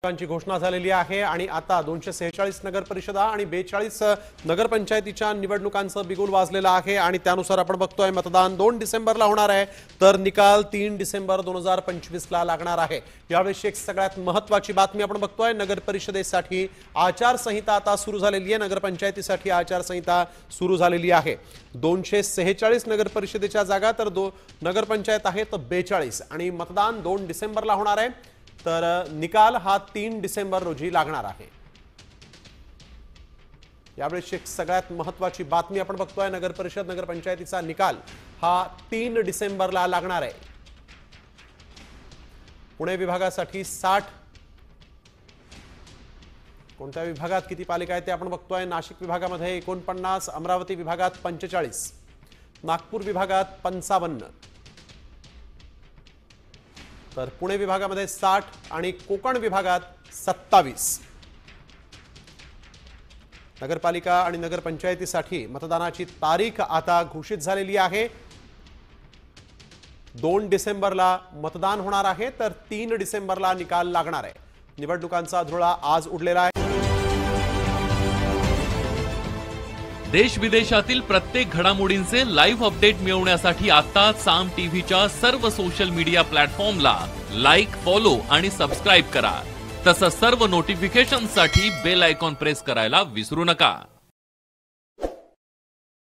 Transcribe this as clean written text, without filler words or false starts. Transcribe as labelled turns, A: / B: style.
A: ची घोषणा झालेली आहे आणि आता 246 नगर परिषदा आणि 42 नगरपंचायतीच्या निवडणुकांचं बिगुल वाजलेलं आहे आणि त्यानुसार आपण बघतोय मतदान 2 डिसेंबरला होणार आहे तर निकाल 3 डिसेंबर 2025 ला लागणार आहे। यावेळी एक सगळ्यात महत्त्वाची बातमी आपण बघतोय, नगर परिषदेसाठी आचारसंहिता आता सुरू झालेली आहे। नगरपंचायतीसाठी आचारसंहिता सुरू झालेली आहे। 246 नगर परिषदेच्या जागा तर नगरपंचायत आहेत 42 आणि मतदान 2 डिसेंबरला होणार आहे तर निकाल हा 3 डिसेंबर रोजी लागणार आहे। यावेळी एक सगळ्यात महत्त्वाची बातमी आपण बघतोय, नगर परिषद नगरपंचायतीचा निकाल हा 3 डिसेंबरला लागणार आहे। पुणे विभागासाठी 60, कोणत्या विभागात किती पालिका आहेत ते आपण बघतोय। नाशिक विभागामध्ये 49, अमरावती विभागात 45, नागपूर विभागात 55, तर पुणे विभागामध्ये 60 आणि कोकण विभागात 27। नगरपालिका आणि नगरपंचायतीसाठी मतदानाची तारीख आता घोषित झालेली आहे। 2 डिसेंबरला मतदान होणार आहे तर 3 डिसेंबरला निकाल लागणार आहे। निवडणुकांचा धुळा आज उडलेला आहे।
B: देश विदेशातील प्रत्येक घडामोडींचे लाईव्ह अपडेट मिळवण्यासाठी आता साम टीव्हीच्या सर्व सोशल मीडिया प्लॅटफॉर्मला लाईक, फॉलो आणि सबस्क्राइब करा। तसंच सर्व नोटिफिकेशनसाठी बेल आयकॉन प्रेस करायला विसरू नका।